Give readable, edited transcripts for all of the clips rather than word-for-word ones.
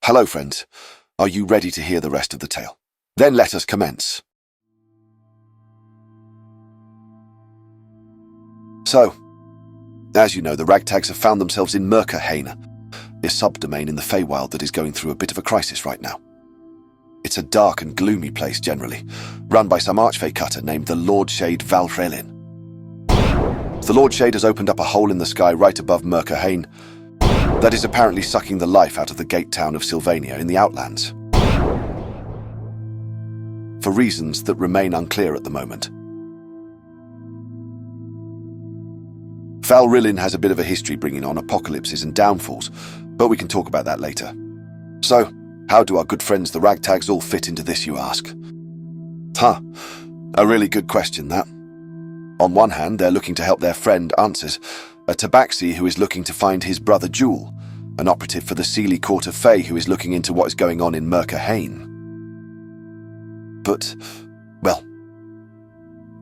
Hello, friends. Are you ready to hear the rest of the tale? Then let us commence. So, as you know, the Ragtags have found themselves in Merah, a subdomain in the Feywild that is going through a bit of a crisis right now. It's a dark and gloomy place generally, run by some archfey cutter named the Lord Shade Valrelin. The Lord Shade has opened up a hole in the sky right above Merah that is apparently sucking the life out of the gate town of Sylvania in the Outlands, for reasons that remain unclear at the moment. Valrelin has a bit of a history bringing on apocalypses and downfalls, but we can talk about that later. So, how do our good friends the Ragtags all fit into this, you ask? A really good question, that. On one hand, they're looking to help their friend Ansys, a tabaxi who is looking to find his brother Jewel, an operative for the Sealy Court of Fey who is looking into what is going on in Merah. But, well,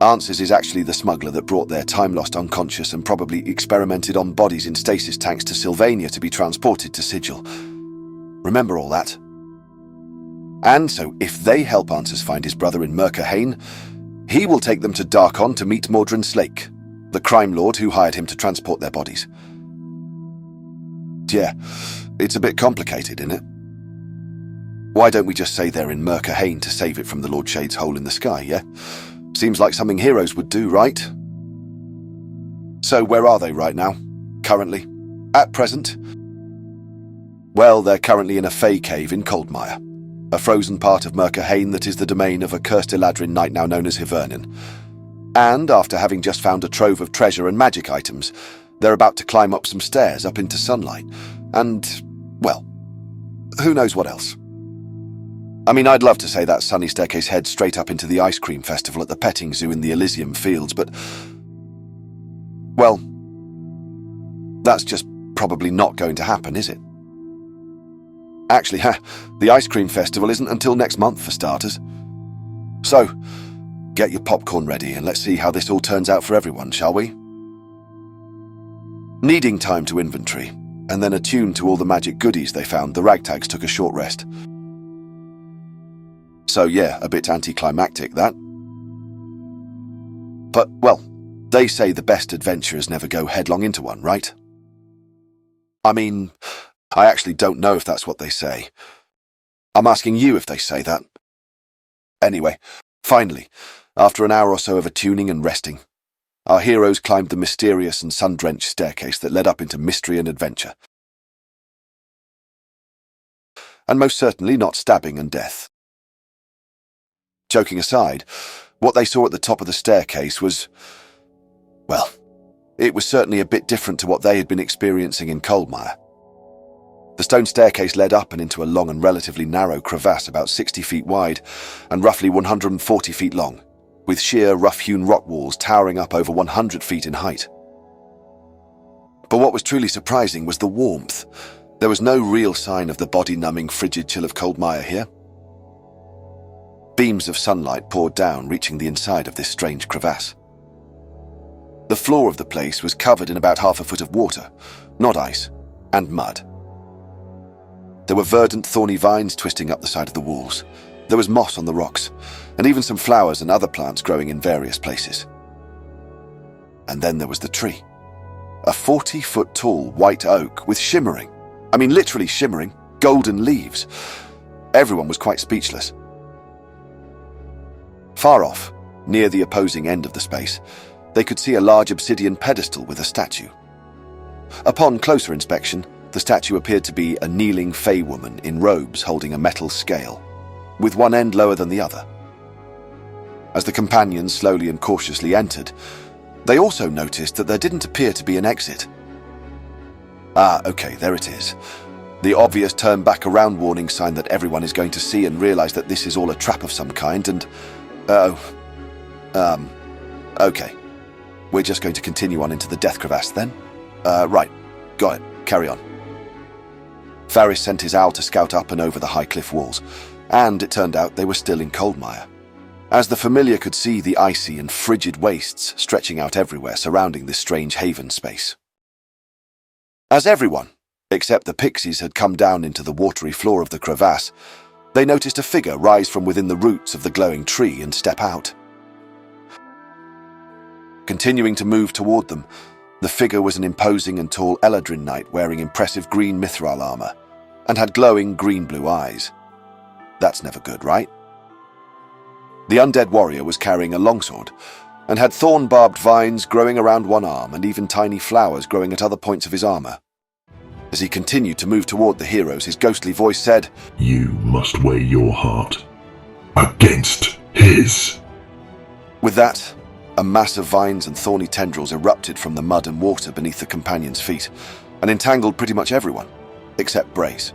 Ansys is actually the smuggler that brought their time-lost unconscious and probably experimented on bodies in stasis tanks to Sylvania to be transported to Sigil. Remember all that? And so, if they help Ansys find his brother in Merah, he will take them to Darkon to meet Mordrin Slake, the crime lord who hired him to transport their bodies. Yeah, it's a bit complicated, isn't it? Why don't we just say they're in Merah to save it from the Lord Shade's hole in the sky, yeah? Seems like something heroes would do, right? So where are they right now? Currently? At present? Well, they're currently in a Fey cave in Coldmire, a frozen part of Merah that is the domain of a cursed Eladrin knight now known as Hivernin. And after having just found a trove of treasure and magic items, they're about to climb up some stairs up into sunlight, and, well, who knows what else. I mean, I'd love to say that sunny staircase heads straight up into the ice cream festival at the petting zoo in the Elysium Fields, but, well, that's just probably not going to happen, is it? Actually, the ice cream festival isn't until next month for starters. So, get your popcorn ready and let's see how this all turns out for everyone, shall we? Needing time to inventory, and then attuned to all the magic goodies they found, the Ragtags took a short rest. So yeah, a bit anticlimactic, that. But, well, they say the best adventurers never go headlong into one, right? I mean, I actually don't know if that's what they say. I'm asking you if they say that. Anyway, finally, after an hour or so of attuning and resting, our heroes climbed the mysterious and sun-drenched staircase that led up into mystery and adventure. And most certainly not stabbing and death. Joking aside, what they saw at the top of the staircase was, well, it was certainly a bit different to what they had been experiencing in Coldmire. The stone staircase led up and into a long and relatively narrow crevasse about 60 feet wide and roughly 140 feet long, with sheer, rough-hewn rock walls towering up over 100 feet in height. But what was truly surprising was the warmth. There was no real sign of the body-numbing frigid chill of Coldmire here. Beams of sunlight poured down, reaching the inside of this strange crevasse. The floor of the place was covered in about half a foot of water, not ice, and mud. There were verdant, thorny vines twisting up the side of the walls. There was moss on the rocks, and even some flowers and other plants growing in various places. And then there was the tree. A 40-foot-tall white oak with shimmering, I mean literally shimmering, golden leaves. Everyone was quite speechless. Far off, near the opposing end of the space, they could see a large obsidian pedestal with a statue. Upon closer inspection, the statue appeared to be a kneeling fey woman in robes holding a metal scale, with one end lower than the other. As the companions slowly and cautiously entered, they also noticed that there didn't appear to be an exit. Okay, there it is. The obvious turn back around warning sign that everyone is going to see and realize that this is all a trap of some kind, and... okay. We're just going to continue on into the death crevasse then? Right. Got it. Carry on. Faris sent his owl to scout up and over the high cliff walls, and it turned out they were still in Coldmire, as the familiar could see the icy and frigid wastes stretching out everywhere surrounding this strange haven space. As everyone, Except the pixies had come down into the watery floor of the crevasse, they noticed a figure rise from within the roots of the glowing tree and step out. Continuing to move toward them, the figure was an imposing and tall Eladrin knight wearing impressive green mithril armor and had glowing green-blue eyes. That's never good, right? The undead warrior was carrying a longsword and had thorn-barbed vines growing around one arm and even tiny flowers growing at other points of his armor. As he continued to move toward the heroes, his ghostly voice said, "You must weigh your heart against his." With that, a mass of vines and thorny tendrils erupted from the mud and water beneath the companions' feet and entangled pretty much everyone, except Brace.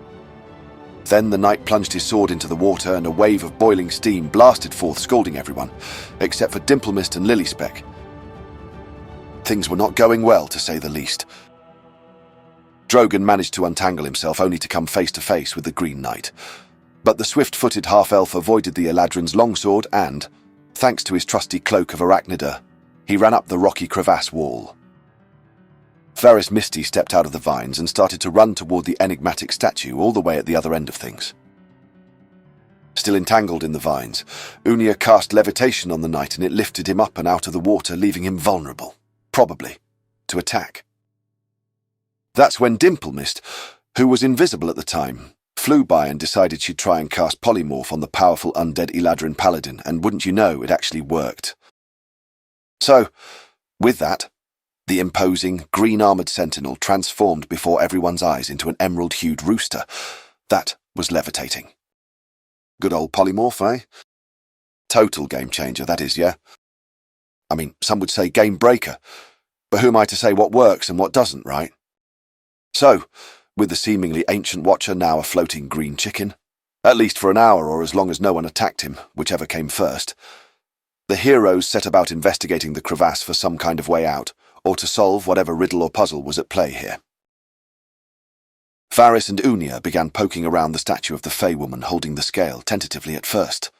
Then the knight plunged his sword into the water and a wave of boiling steam blasted forth, scalding everyone, except for Dimplemist and Lilyspeck. Things were not going well, to say the least. Drogon managed to untangle himself, only to come face to face with the Green Knight. But the swift-footed half-elf avoided the Eladrin's longsword and, thanks to his trusty cloak of arachnida, he ran up the rocky crevasse wall. Varys Misty stepped out of the vines and started to run toward the enigmatic statue all the way at the other end of things. Still entangled in the vines, Unia cast levitation on the knight and it lifted him up and out of the water, leaving him vulnerable, probably, to attack. That's when Dimplemist, who was invisible at the time, flew by and decided she'd try and cast polymorph on the powerful undead Eladrin paladin, and wouldn't you know, it actually worked. So, with that, the imposing, green-armoured Sentinel transformed before everyone's eyes into an emerald-hued rooster. That was levitating. Good old polymorph, eh? Total game-changer, that is, yeah? I mean, some would say game-breaker, but who am I to say what works and what doesn't, right? So, with the seemingly ancient Watcher now a floating green chicken, at least for an hour or as long as no one attacked him, whichever came first, the heroes set about investigating the crevasse for some kind of way out, or to solve whatever riddle or puzzle was at play here. Varys and Unia began poking around the statue of the Fey woman holding the scale, tentatively at first.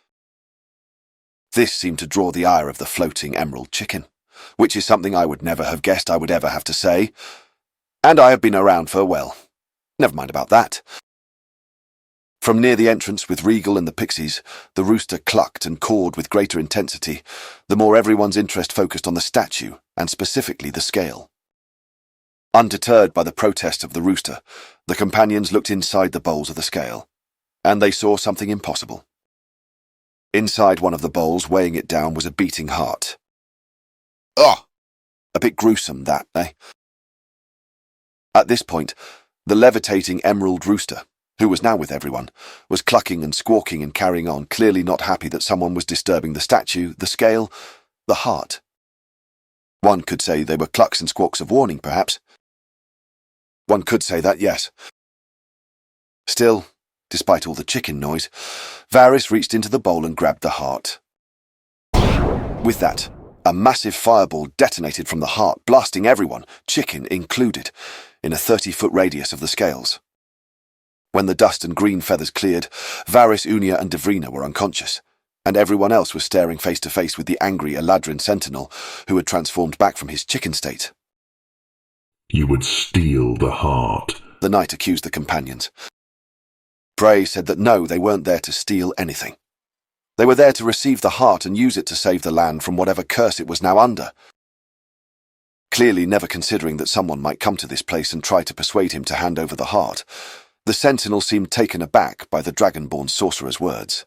This seemed to draw the ire of the floating emerald chicken, which is something I would never have guessed I would ever have to say, and I have been around for, well, never mind about that. From near the entrance with Regal and the pixies, the rooster clucked and cawed with greater intensity, the more everyone's interest focused on the statue, and specifically the scale. Undeterred by the protest of the rooster, the companions looked inside the bowls of the scale, and they saw something impossible. Inside one of the bowls, weighing it down, was a beating heart. Ugh! A bit gruesome, that, eh? At this point, the levitating emerald rooster, who was now with everyone, was clucking and squawking and carrying on, clearly not happy that someone was disturbing the statue, the scale, the heart. One could say they were clucks and squawks of warning, perhaps. One could say that, yes. Still, despite all the chicken noise, Varys reached into the bowl and grabbed the heart. With that, a massive fireball detonated from the heart, blasting everyone, chicken included, in a 30-foot radius of the scales. When the dust and green feathers cleared, Varys, Unia and Devrina were unconscious, and everyone else was staring face to face with the angry Eladrin Sentinel, who had transformed back from his chicken state. "You would steal the heart," the knight accused the companions. Bray said that no, they weren't there to steal anything. They were there to receive the heart and use it to save the land from whatever curse it was now under. Clearly never considering that someone might come to this place and try to persuade him to hand over the heart, the Sentinel seemed taken aback by the Dragonborn sorcerer's words.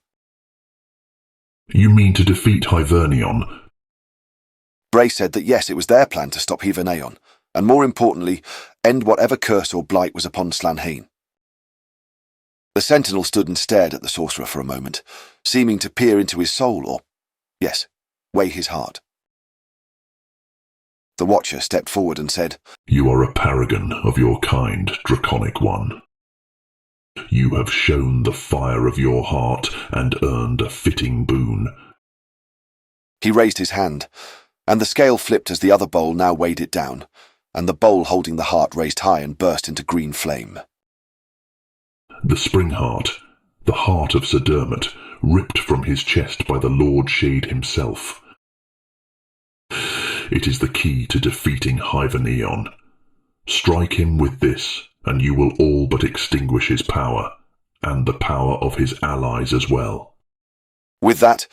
"You mean to defeat Hivernion?" Bray said that yes, it was their plan to stop Hivernaeon, and more importantly, end whatever curse or blight was upon Slanhain. The Sentinel stood and stared at the sorcerer for a moment, seeming to peer into his soul or, yes, weigh his heart. The Watcher stepped forward and said, "You are a paragon of your kind, Draconic One. You have shown the fire of your heart and earned a fitting boon." He raised his hand, and the scale flipped as the other bowl now weighed it down, and the bowl holding the heart raised high and burst into green flame. The spring heart, the heart of Sir Dermot, ripped from his chest by the Lord Shade himself. It is the key to defeating Hivernaeon. Strike him with this, and you will all but extinguish his power, and the power of his allies as well. With that,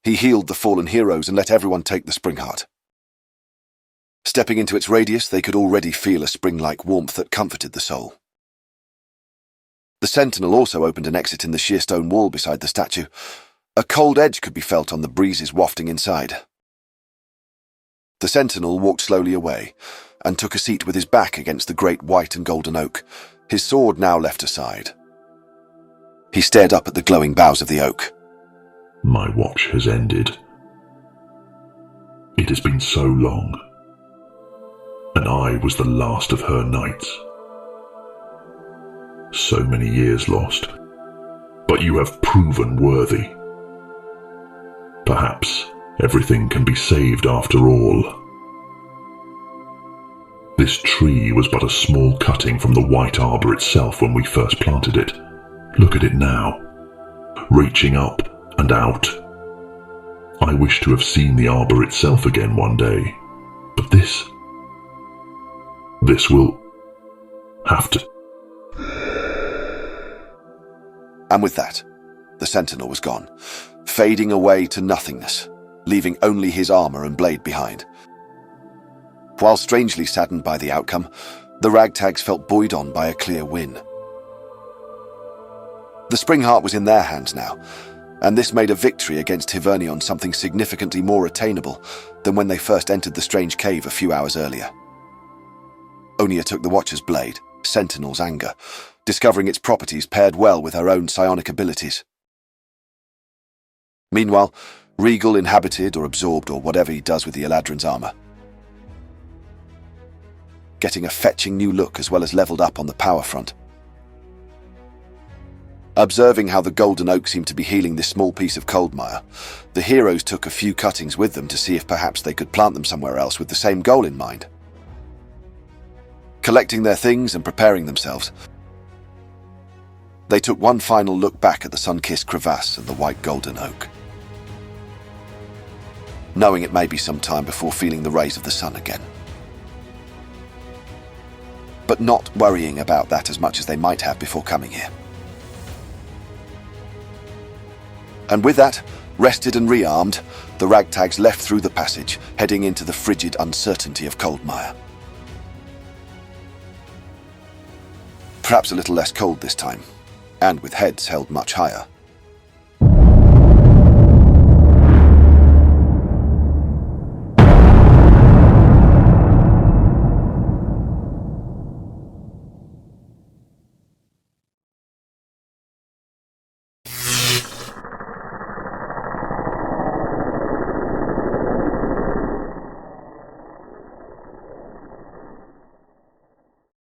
he healed the fallen heroes and let everyone take the spring heart. Stepping into its radius, they could already feel a spring-like warmth that comforted the soul. The Sentinel also opened an exit in the sheer stone wall beside the statue. A cold edge could be felt on the breezes wafting inside. The Sentinel walked slowly away and took a seat with his back against the great white and golden oak, his sword now left aside. He stared up at the glowing boughs of the oak. My watch has ended. It has been so long, and I was the last of her knights. So many years lost, but you have proven worthy. Perhaps everything can be saved after all. This tree was but a small cutting from the white arbor itself when we first planted it. Look at it now, reaching up and out. I wish to have seen the arbor itself again one day, but this will have to. And with that, the Sentinel was gone, fading away to nothingness, leaving only his armor and blade behind. While strangely saddened by the outcome, the Ragtags felt buoyed on by a clear win. The spring heart was in their hands now, and this made a victory against Hivernion something significantly more attainable than when they first entered the strange cave a few hours earlier. Onia took the Watcher's blade, Sentinel's anger, discovering its properties paired well with her own psionic abilities. Meanwhile, Regal inhabited or absorbed or whatever he does with the Eladrin's armor, getting a fetching new look as well as leveled up on the power front. Observing how the golden oak seemed to be healing this small piece of Coldmire, the heroes took a few cuttings with them to see if perhaps they could plant them somewhere else with the same goal in mind. Collecting their things and preparing themselves, they took one final look back at the sun-kissed crevasse and the white golden oak, knowing it may be some time before feeling the rays of the sun again, but not worrying about that as much as they might have before coming here. And with that, rested and rearmed, the Ragtags left through the passage, heading into the frigid uncertainty of Coldmire. Perhaps a little less cold this time, and with heads held much higher.